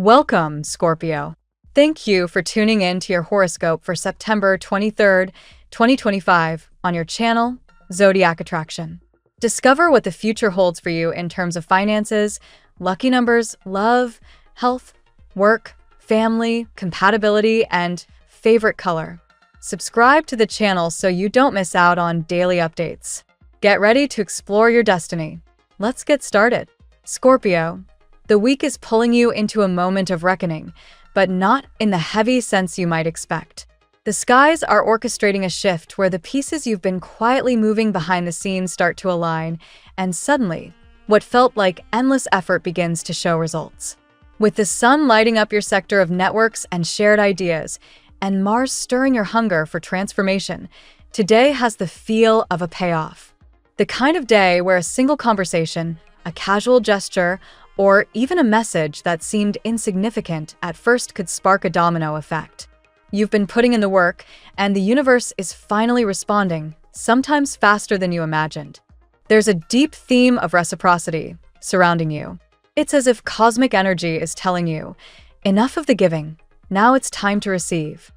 Welcome, Scorpio. Thank you for tuning in to your horoscope for September 23rd, 2025 on your channel, Zodiac Attraction. Discover what the future holds for you in terms of finances, lucky numbers, love, health, work, family, compatibility, and favorite color. Subscribe to the channel so you don't miss out on daily updates. Get ready to explore your destiny. Let's get started. Scorpio, the week is pulling you into a moment of reckoning, but not in the heavy sense you might expect. The skies are orchestrating a shift where the pieces you've been quietly moving behind the scenes start to align, and suddenly, what felt like endless effort begins to show results. With the sun lighting up your sector of networks and shared ideas, and Mars stirring your hunger for transformation, today has the feel of a payoff. The kind of day where a single conversation, a casual gesture, or even a message that seemed insignificant at first could spark a domino effect. You've been putting in the work, and the universe is finally responding, sometimes faster than you imagined. There's a deep theme of reciprocity surrounding you. It's as if cosmic energy is telling you, enough of the giving, now it's time to receive.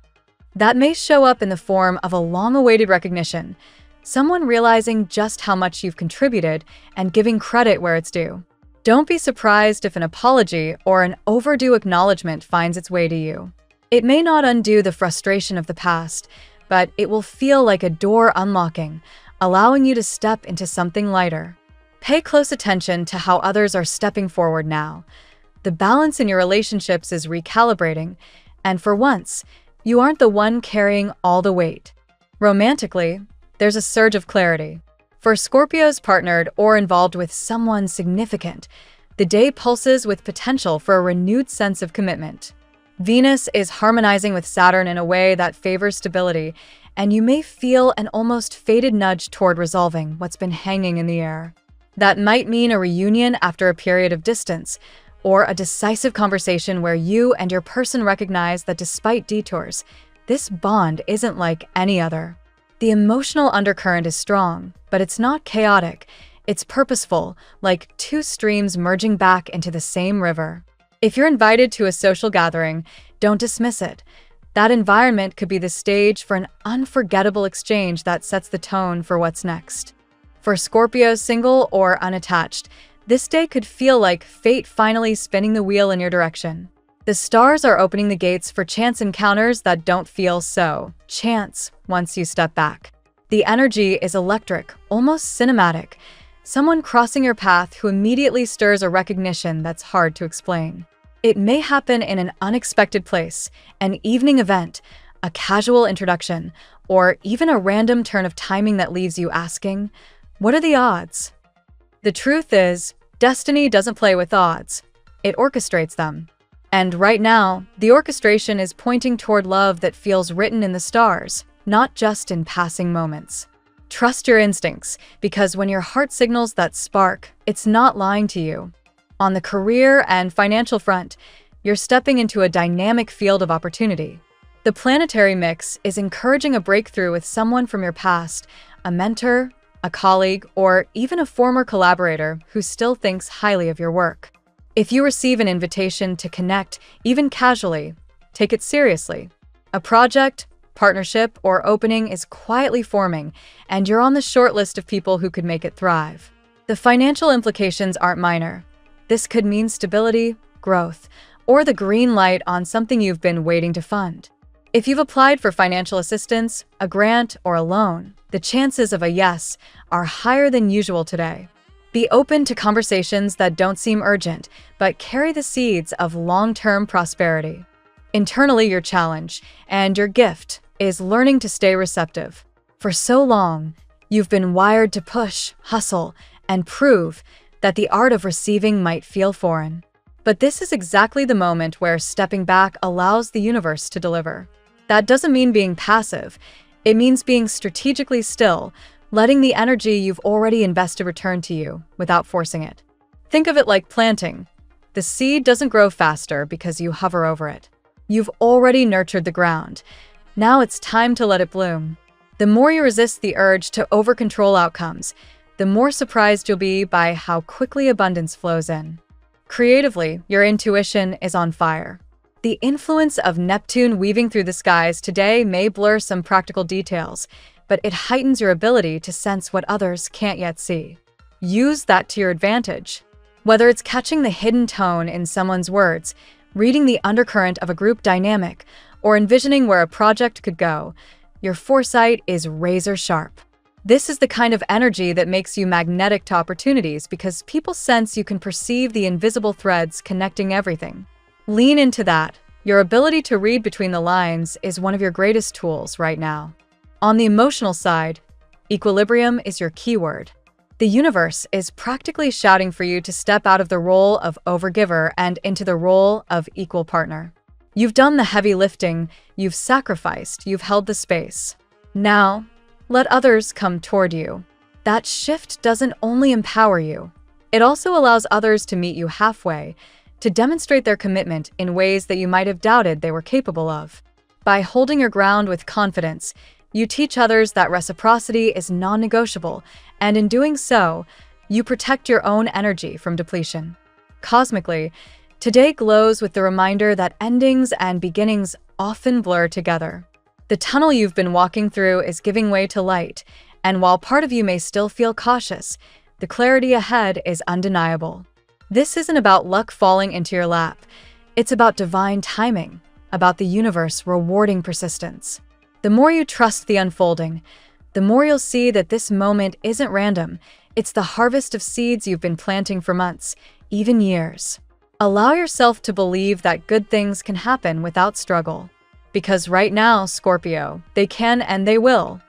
That may show up in the form of a long-awaited recognition, someone realizing just how much you've contributed and giving credit where it's due. Don't be surprised if an apology or an overdue acknowledgement finds its way to you. It may not undo the frustration of the past, but it will feel like a door unlocking, allowing you to step into something lighter. Pay close attention to how others are stepping forward now. The balance in your relationships is recalibrating, and for once, you aren't the one carrying all the weight. Romantically, there's a surge of clarity. For Scorpios partnered or involved with someone significant, the day pulses with potential for a renewed sense of commitment. Venus is harmonizing with Saturn in a way that favors stability, and you may feel an almost fated nudge toward resolving what's been hanging in the air. That might mean a reunion after a period of distance, or a decisive conversation where you and your person recognize that despite detours, this bond isn't like any other. The emotional undercurrent is strong, but it's not chaotic. It's purposeful, like two streams merging back into the same river. If you're invited to a social gathering, don't dismiss it. That environment could be the stage for an unforgettable exchange that sets the tone for what's next. For Scorpios single or unattached, this day could feel like fate finally spinning the wheel in your direction. The stars are opening the gates for chance encounters that don't feel so chance once you step back. The energy is electric, almost cinematic. Someone crossing your path who immediately stirs a recognition that's hard to explain. It may happen in an unexpected place, an evening event, a casual introduction, or even a random turn of timing that leaves you asking, what are the odds? The truth is, destiny doesn't play with odds. It orchestrates them. And right now, the orchestration is pointing toward love that feels written in the stars, not just in passing moments. Trust your instincts, because when your heart signals that spark, it's not lying to you. On the career and financial front, you're stepping into a dynamic field of opportunity. The planetary mix is encouraging a breakthrough with someone from your past, a mentor, a colleague, or even a former collaborator who still thinks highly of your work. If you receive an invitation to connect, even casually, take it seriously. A project, partnership, or opening is quietly forming, and you're on the short list of people who could make it thrive. The financial implications aren't minor. This could mean stability, growth, or the green light on something you've been waiting to fund. If you've applied for financial assistance, a grant, or a loan, the chances of a yes are higher than usual today. Be open to conversations that don't seem urgent, but carry the seeds of long-term prosperity. Internally, your challenge and your gift is learning to stay receptive. For so long, you've been wired to push, hustle, and prove that the art of receiving might feel foreign. But this is exactly the moment where stepping back allows the universe to deliver. That doesn't mean being passive. It means being strategically still, letting the energy you've already invested return to you without forcing it. Think of it like planting. The seed doesn't grow faster because you hover over it. You've already nurtured the ground. Now it's time to let it bloom. The more you resist the urge to over-control outcomes, the more surprised you'll be by how quickly abundance flows in. Creatively, your intuition is on fire. The influence of Neptune weaving through the skies today may blur some practical details, but it heightens your ability to sense what others can't yet see. Use that to your advantage. Whether it's catching the hidden tone in someone's words, reading the undercurrent of a group dynamic, or envisioning where a project could go, your foresight is razor sharp. This is the kind of energy that makes you magnetic to opportunities because people sense you can perceive the invisible threads connecting everything. Lean into that. Your ability to read between the lines is one of your greatest tools right now. On the emotional side, equilibrium is your keyword. The universe is practically shouting for you to step out of the role of overgiver and into the role of equal partner. You've done the heavy lifting, you've sacrificed, you've held the space. Now, let others come toward you. That shift doesn't only empower you, it also allows others to meet you halfway, to demonstrate their commitment in ways that you might have doubted they were capable of. By holding your ground with confidence, you teach others that reciprocity is non-negotiable, and in doing so, you protect your own energy from depletion. Cosmically, today glows with the reminder that endings and beginnings often blur together. The tunnel you've been walking through is giving way to light, and while part of you may still feel cautious, the clarity ahead is undeniable. This isn't about luck falling into your lap. It's about divine timing, about the universe rewarding persistence. The more you trust the unfolding, the more you'll see that this moment isn't random. It's the harvest of seeds you've been planting for months, even years. Allow yourself to believe that good things can happen without struggle. Because right now, Scorpio, they can and they will.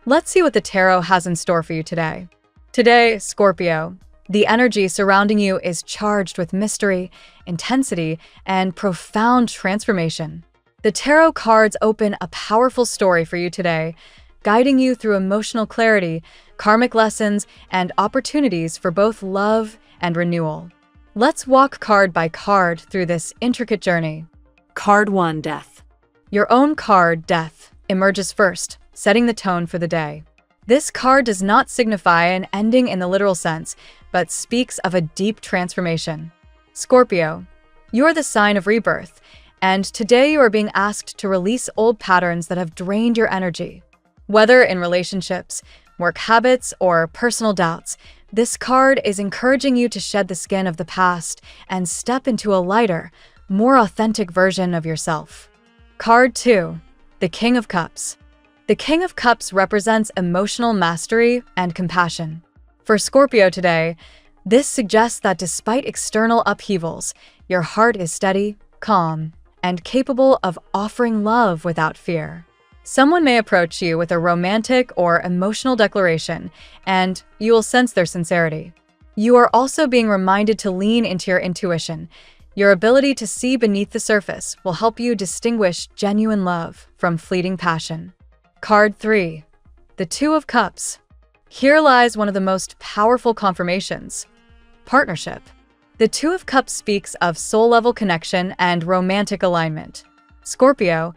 Let's see what the tarot has in store for you today. Today, Scorpio, the energy surrounding you is charged with mystery, intensity, and profound transformation. The tarot cards open a powerful story for you today, guiding you through emotional clarity, karmic lessons, and opportunities for both love and renewal. Let's walk card by card through this intricate journey. Card 1, Death. Your own card, Death, emerges first, setting the tone for the day. This card does not signify an ending in the literal sense, but speaks of a deep transformation. Scorpio, you're the sign of rebirth, and today you are being asked to release old patterns that have drained your energy. Whether in relationships, work habits, or personal doubts, this card is encouraging you to shed the skin of the past and step into a lighter, more authentic version of yourself. Card 2, the King of Cups. The King of Cups represents emotional mastery and compassion. For Scorpio today, this suggests that despite external upheavals, your heart is steady, calm, and capable of offering love without fear. Someone may approach you with a romantic or emotional declaration, and you will sense their sincerity. You are also being reminded to lean into your intuition. Your ability to see beneath the surface will help you distinguish genuine love from fleeting passion. Card 3, the Two of Cups. Here lies one of the most powerful confirmations: partnership. The Two of Cups speaks of soul-level connection and romantic alignment. Scorpio,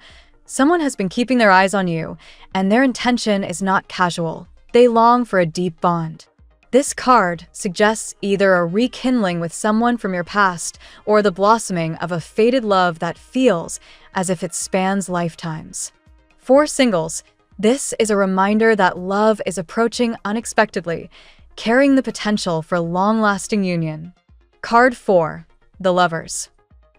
someone has been keeping their eyes on you, and their intention is not casual. They long for a deep bond. This card suggests either a rekindling with someone from your past or the blossoming of a faded love that feels as if it spans lifetimes. For singles, this is a reminder that love is approaching unexpectedly, carrying the potential for long-lasting union. Card 4, the Lovers.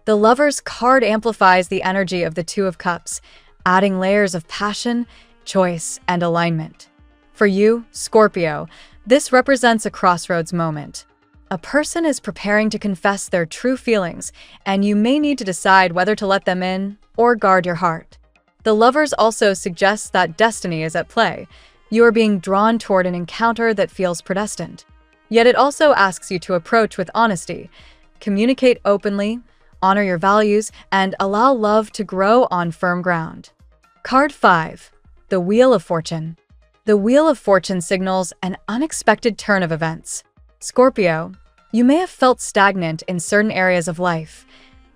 The Lovers card amplifies the energy of the Two of Cups, adding layers of passion, choice, and alignment. For you, Scorpio, this represents a crossroads moment. A person is preparing to confess their true feelings, and you may need to decide whether to let them in or guard your heart. The Lovers also suggests that destiny is at play. You are being drawn toward an encounter that feels predestined. Yet it also asks you to approach with honesty, communicate openly, honor your values, and allow love to grow on firm ground. Card 5, the Wheel of Fortune. The Wheel of Fortune signals an unexpected turn of events. Scorpio, you may have felt stagnant in certain areas of life,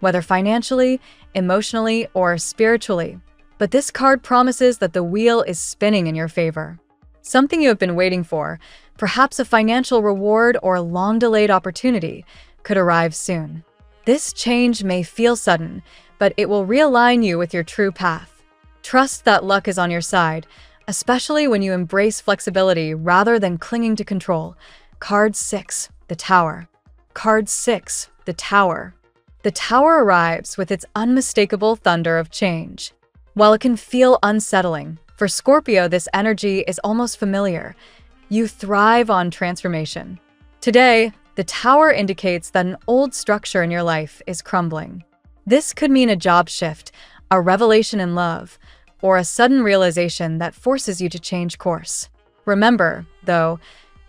whether financially, emotionally, or spiritually. But this card promises that the wheel is spinning in your favor. Something you have been waiting for, perhaps a financial reward or a long-delayed opportunity, could arrive soon. This change may feel sudden, but it will realign you with your true path. Trust that luck is on your side, especially when you embrace flexibility rather than clinging to control. Card 6, the Tower. Card 6, the Tower. The Tower arrives with its unmistakable thunder of change. While it can feel unsettling, for Scorpio this energy is almost familiar. You thrive on transformation. Today, the Tower indicates that an old structure in your life is crumbling. This could mean a job shift, a revelation in love, or a sudden realization that forces you to change course. Remember, though,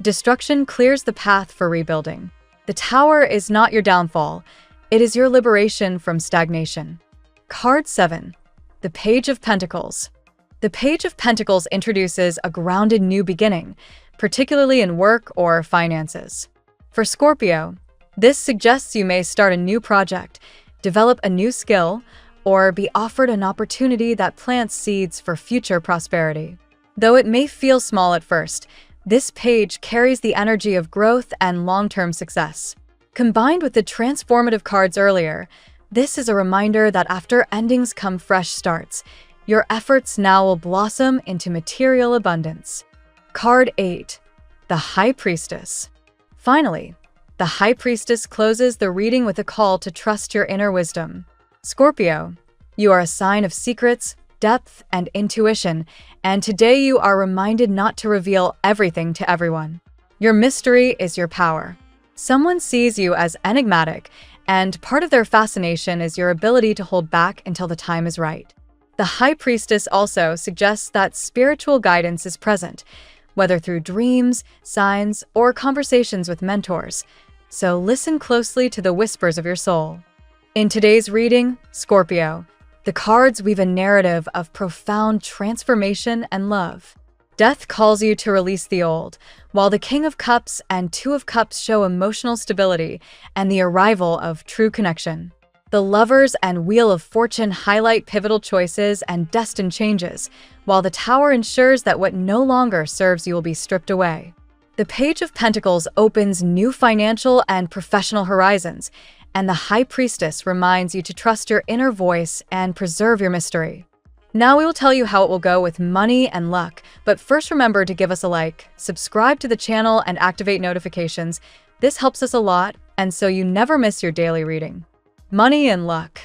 destruction clears the path for rebuilding. The Tower is not your downfall, it is your liberation from stagnation. Card 7, the Page of Pentacles. The Page of Pentacles introduces a grounded new beginning, particularly in work or finances. For Scorpio, this suggests you may start a new project, develop a new skill, or be offered an opportunity that plants seeds for future prosperity. Though it may feel small at first, this page carries the energy of growth and long-term success. Combined with the transformative cards earlier, this is a reminder that after endings come fresh starts. Your efforts now will blossom into material abundance. Card 8, the High Priestess. Finally, the High Priestess closes the reading with a call to trust your inner wisdom. Scorpio, you are a sign of secrets, depth, and intuition, and today you are reminded not to reveal everything to everyone. Your mystery is your power. Someone sees you as enigmatic, and part of their fascination is your ability to hold back until the time is right. The High Priestess also suggests that spiritual guidance is present, whether through dreams, signs, or conversations with mentors. So listen closely to the whispers of your soul. In today's reading, Scorpio, the cards weave a narrative of profound transformation and love. Death calls you to release the old, while the King of Cups and Two of Cups show emotional stability and the arrival of true connection. The Lovers and Wheel of Fortune highlight pivotal choices and destined changes, while the Tower ensures that what no longer serves you will be stripped away. The Page of Pentacles opens new financial and professional horizons, and the High Priestess reminds you to trust your inner voice and preserve your mystery. Now we will tell you how it will go with money and luck, but first remember to give us a like, subscribe to the channel, and activate notifications. This helps us a lot, and so you never miss your daily reading. Money and luck.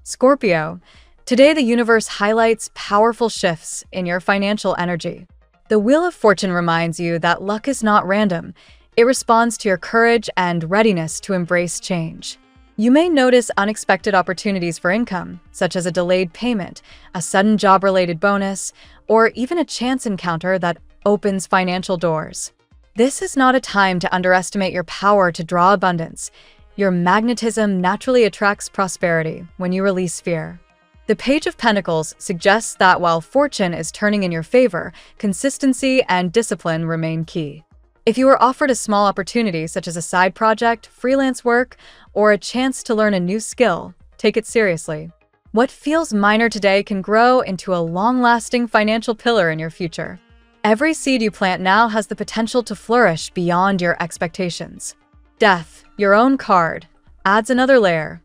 Scorpio, today the universe highlights powerful shifts in your financial energy. The Wheel of Fortune reminds you that luck is not random. It responds to your courage and readiness to embrace change. You may notice unexpected opportunities for income, such as a delayed payment, a sudden job-related bonus, or even a chance encounter that opens financial doors. This is not a time to underestimate your power to draw abundance. Your magnetism naturally attracts prosperity when you release fear. The Page of Pentacles suggests that while fortune is turning in your favor, consistency and discipline remain key. If you are offered a small opportunity such as a side project, freelance work, or a chance to learn a new skill, take it seriously. What feels minor today can grow into a long-lasting financial pillar in your future. Every seed you plant now has the potential to flourish beyond your expectations. Death, your own card, adds another layer.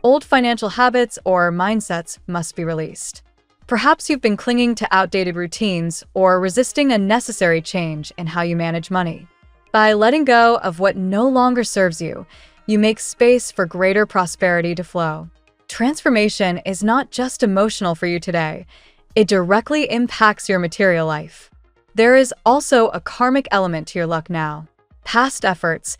Old financial habits or mindsets must be released. Perhaps you've been clinging to outdated routines or resisting a necessary change in how you manage money. By letting go of what no longer serves you, you make space for greater prosperity to flow. Transformation is not just emotional for you today, it directly impacts your material life. There is also a karmic element to your luck now. Past efforts,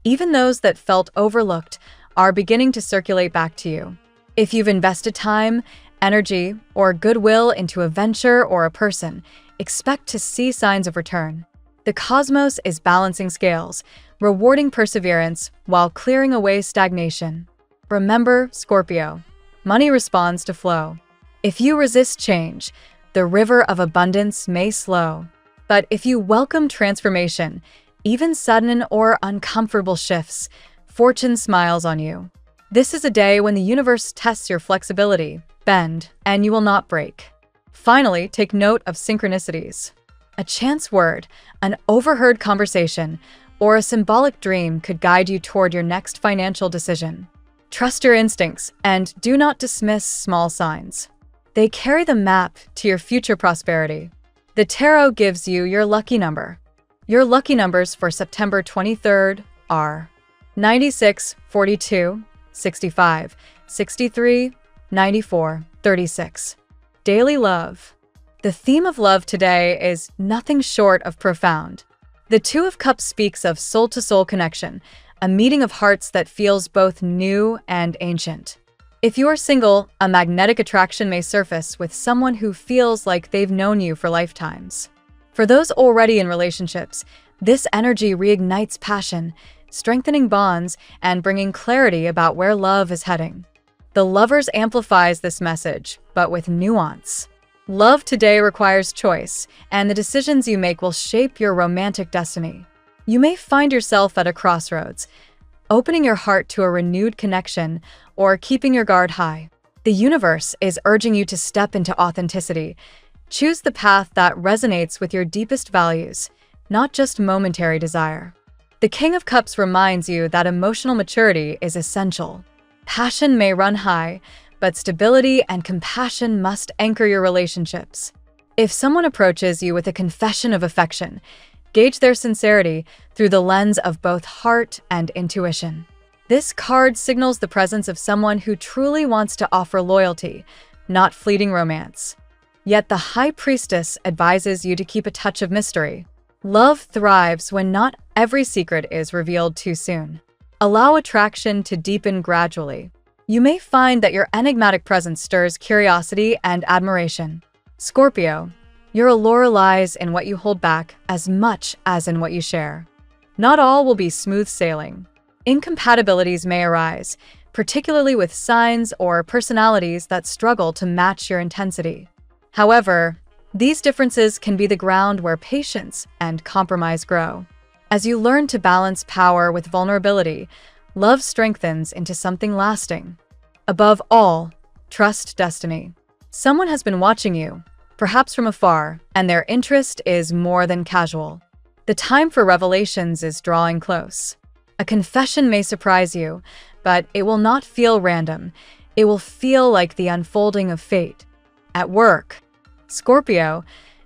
even those that felt overlooked, are beginning to circulate back to you. If you've invested time, energy, or goodwill into a venture or a person, expect to see signs of return. The cosmos is balancing scales, rewarding perseverance while clearing away stagnation. Remember, Scorpio, money responds to flow. If you resist change, the river of abundance may slow. But if you welcome transformation, even sudden or uncomfortable shifts, fortune smiles on you. This is a day when the universe tests your flexibility, bend, and you will not break. Finally, take note of synchronicities. A chance word, an overheard conversation, or a symbolic dream could guide you toward your next financial decision. Trust your instincts and do not dismiss small signs. They carry the map to your future prosperity. The tarot gives you your lucky number. Your lucky numbers for September 23rd are 96, 42, 65, 63, 94, 36. Daily love. The theme of love today is nothing short of profound. The Two of Cups speaks of soul-to-soul connection, a meeting of hearts that feels both new and ancient. If you are single, a magnetic attraction may surface with someone who feels like they've known you for lifetimes. For those already in relationships, this energy reignites passion, strengthening bonds and bringing clarity about where love is heading. The Lovers amplifies this message, but with nuance. Love today requires choice, and the decisions you make will shape your romantic destiny. You may find yourself at a crossroads, opening your heart to a renewed connection or keeping your guard high. The universe is urging you to step into authenticity. Choose the path that resonates with your deepest values, not just momentary desire. The King of Cups reminds you that emotional maturity is essential. Passion may run high, but stability and compassion must anchor your relationships. If someone approaches you with a confession of affection, gauge their sincerity through the lens of both heart and intuition. This card signals the presence of someone who truly wants to offer loyalty, not fleeting romance. Yet the High Priestess advises you to keep a touch of mystery. Love thrives when not every secret is revealed too soon. Allow attraction to deepen gradually. You may find that your enigmatic presence stirs curiosity and admiration. Scorpio, your allure lies in what you hold back as much as in what you share. Not all will be smooth sailing. Incompatibilities may arise, particularly with signs or personalities that struggle to match your intensity. However, these differences can be the ground where patience and compromise grow. As you learn to balance power with vulnerability, love strengthens into something lasting. Above all, trust destiny. Someone has been watching you, perhaps from afar, and their interest is more than casual. The time for revelations is drawing close. A confession may surprise you, but it will not feel random. It will feel like the unfolding of fate. At work, Scorpio,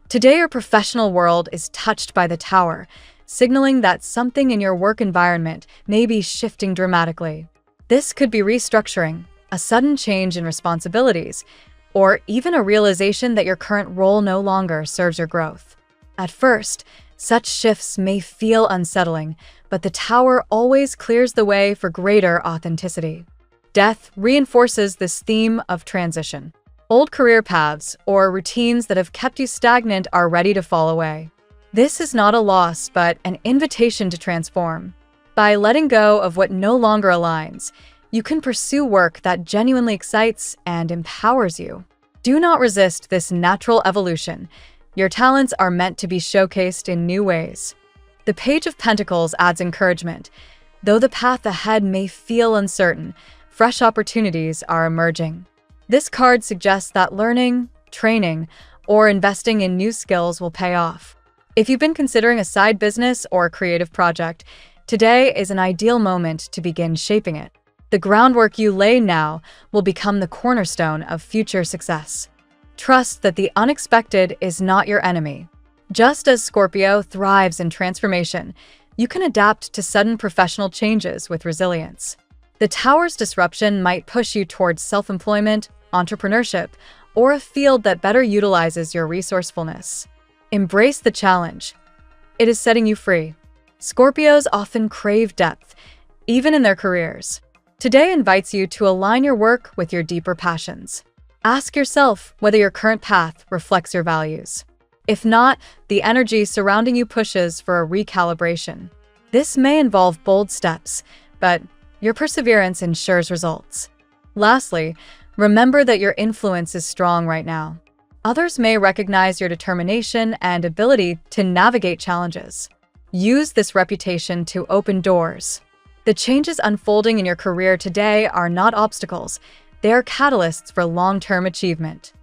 today your professional world is touched by the Tower, signaling that something in your work environment may be shifting dramatically. This could be restructuring, a sudden change in responsibilities, or even a realization that your current role no longer serves your growth. At first, such shifts may feel unsettling, but the Tower always clears the way for greater authenticity. Death reinforces this theme of transition. Old career paths or routines that have kept you stagnant are ready to fall away. This is not a loss, but an invitation to transform. By letting go of what no longer aligns, you can pursue work that genuinely excites and empowers you. Do not resist this natural evolution. Your talents are meant to be showcased in new ways. The Page of Pentacles adds encouragement. Though the path ahead may feel uncertain, fresh opportunities are emerging. This card suggests that learning, training, or investing in new skills will pay off. If you've been considering a side business or a creative project, today is an ideal moment to begin shaping it. The groundwork you lay now will become the cornerstone of future success. Trust that the unexpected is not your enemy. Just as Scorpio thrives in transformation, you can adapt to sudden professional changes with resilience. The Tower's disruption might push you towards self-employment, entrepreneurship, or a field that better utilizes your resourcefulness. Embrace the challenge. It is setting you free. Scorpios often crave depth, even in their careers. Today invites you to align your work with your deeper passions. Ask yourself whether your current path reflects your values. If not, the energy surrounding you pushes for a recalibration. This may involve bold steps, but your perseverance ensures results. Lastly, remember that your influence is strong right now. Others may recognize your determination and ability to navigate challenges. Use this reputation to open doors. The changes unfolding in your career today are not obstacles. They are catalysts for long-term achievement.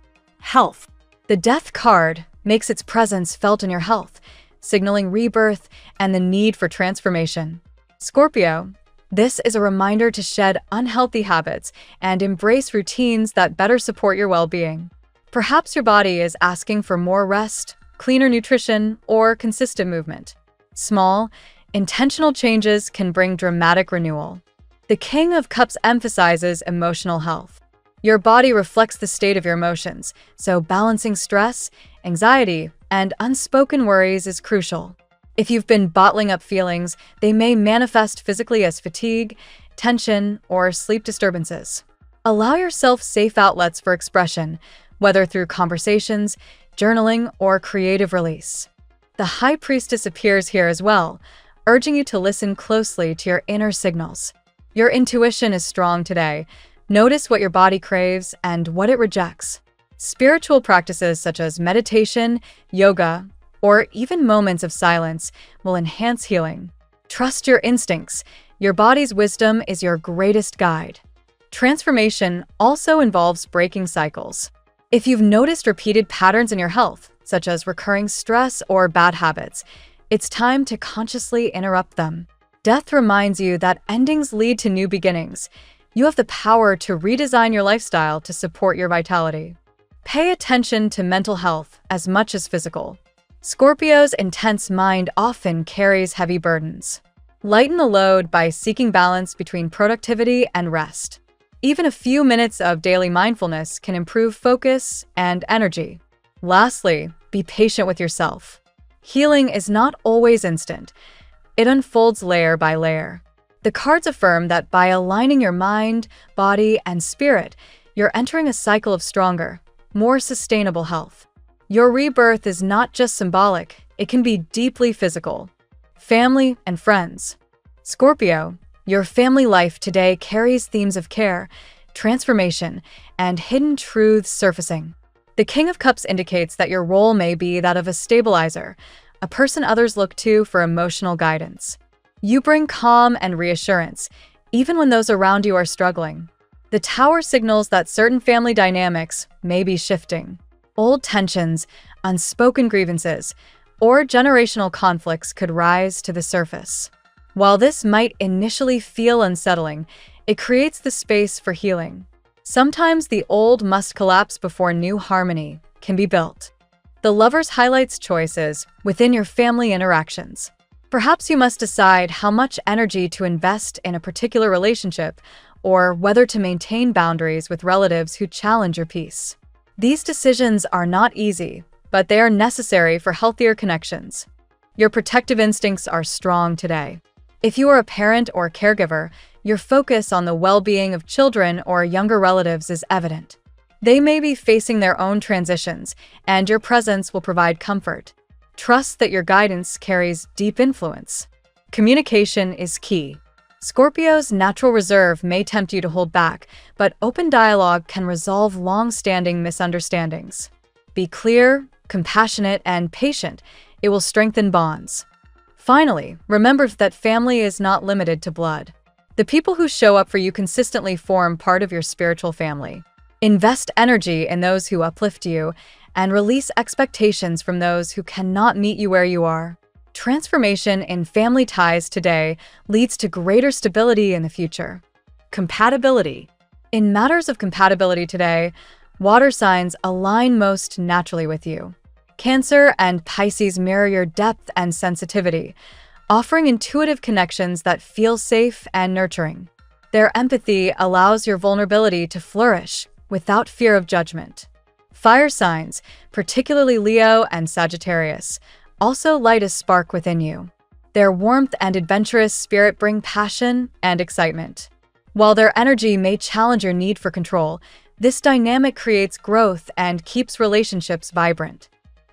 Health. The Death card makes its presence felt in your health, signaling rebirth and the need for transformation. Scorpio, This is a reminder to shed unhealthy habits and embrace routines that better support your well-being. Perhaps your body is asking for more rest, cleaner nutrition, or consistent movement. Small, intentional changes can bring dramatic renewal. The King of Cups emphasizes emotional health. Your body reflects the state of your emotions, so balancing stress, anxiety, and unspoken worries is crucial. If you've been bottling up feelings, they may manifest physically as fatigue, tension, or sleep disturbances. Allow yourself safe outlets for expression, whether through conversations, journaling, or creative release. The High Priestess appears here as well, urging you to listen closely to your inner signals. Your intuition is strong today. Notice what your body craves and what it rejects. Spiritual practices such as meditation, yoga, or even moments of silence will enhance healing. Trust your instincts. Your body's wisdom is your greatest guide. Transformation also involves breaking cycles. If you've noticed repeated patterns in your health, such as recurring stress or bad habits, it's time to consciously interrupt them. Death reminds you that endings lead to new beginnings. You have the power to redesign your lifestyle to support your vitality. Pay attention to mental health as much as physical. Scorpio's intense mind often carries heavy burdens. Lighten the load by seeking balance between productivity and rest. Even a few minutes of daily mindfulness can improve focus and energy. Lastly, be patient with yourself. Healing is not always instant. It unfolds layer by layer. The cards affirm that by aligning your mind, body, and spirit, you're entering a cycle of stronger, more sustainable health. Your rebirth is not just symbolic, it can be deeply physical. Family and friends. Scorpio, your family life today carries themes of care, transformation, and hidden truths surfacing. The King of Cups indicates that your role may be that of a stabilizer, a person others look to for emotional guidance. You bring calm and reassurance, even when those around you are struggling. The Tower signals that certain family dynamics may be shifting. Old tensions, unspoken grievances, or generational conflicts could rise to the surface. While this might initially feel unsettling, it creates the space for healing. Sometimes the old must collapse before new harmony can be built. The Lovers highlights choices within your family interactions. Perhaps you must decide how much energy to invest in a particular relationship or whether to maintain boundaries with relatives who challenge your peace. These decisions are not easy, but they are necessary for healthier connections. Your protective instincts are strong today. If you are a parent or caregiver, your focus on the well-being of children or younger relatives is evident. They may be facing their own transitions, and your presence will provide comfort. Trust that your guidance carries deep influence. Communication is key. Scorpio's natural reserve may tempt you to hold back, but open dialogue can resolve long-standing misunderstandings. Be clear, compassionate, and patient. It will strengthen bonds. Finally, remember that family is not limited to blood. The people who show up for you consistently form part of your spiritual family. Invest energy in those who uplift you, and release expectations from those who cannot meet you where you are. Transformation in family ties today leads to greater stability in the future. Compatibility. In matters of compatibility today, water signs align most naturally with you. Cancer and Pisces mirror your depth and sensitivity, offering intuitive connections that feel safe and nurturing. Their empathy allows your vulnerability to flourish without fear of judgment. Fire signs, particularly Leo and Sagittarius, also light a spark within you. Their warmth and adventurous spirit bring passion and excitement. While their energy may challenge your need for control, this dynamic creates growth and keeps relationships vibrant.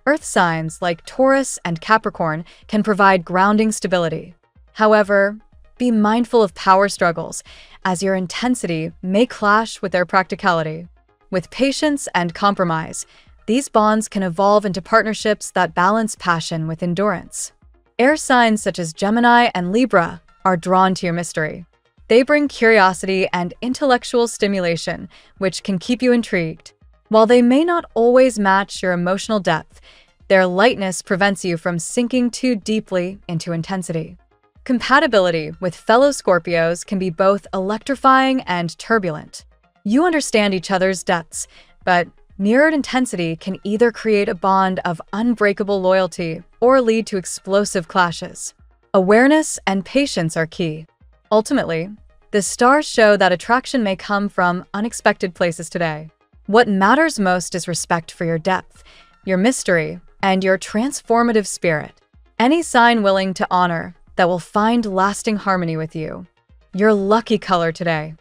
Earth signs like Taurus and Capricorn can provide grounding stability. However, be mindful of power struggles, as your intensity may clash with their practicality. With patience and compromise, these bonds can evolve into partnerships that balance passion with endurance. Air signs such as Gemini and Libra are drawn to your mystery. They bring curiosity and intellectual stimulation, which can keep you intrigued. While they may not always match your emotional depth, their lightness prevents you from sinking too deeply into intensity. Compatibility with fellow Scorpios can be both electrifying and turbulent. You understand each other's depths, but mirrored intensity can either create a bond of unbreakable loyalty or lead to explosive clashes. Awareness and patience are key. Ultimately, the stars show that attraction may come from unexpected places today. What matters most is respect for your depth, your mystery, and your transformative spirit. Any sign willing to honor that will find lasting harmony with you. Your lucky color today.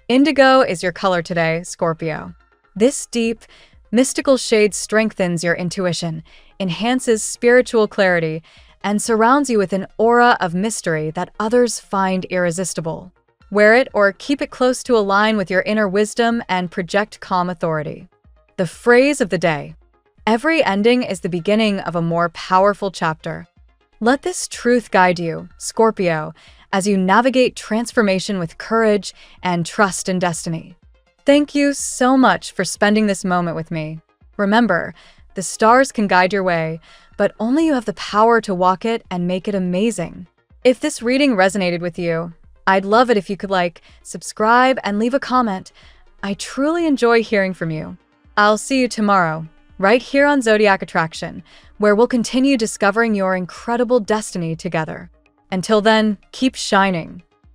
Indigo is your color today, Scorpio. This deep, mystical shade strengthens your intuition, enhances spiritual clarity, and surrounds you with an aura of mystery that others find irresistible. Wear it or keep it close to align with your inner wisdom and project calm authority. The phrase of the day. Every ending is the beginning of a more powerful chapter. Let this truth guide you, Scorpio, as you navigate transformation with courage and trust in destiny. Thank you so much for spending this moment with me. Remember, the stars can guide your way, but only you have the power to walk it and make it amazing. If this reading resonated with you, I'd love it if you could subscribe, and leave a comment. I truly enjoy hearing from you. I'll see you tomorrow, right here on Zodiac Attraction, where we'll continue discovering your incredible destiny together. Until then, keep shining.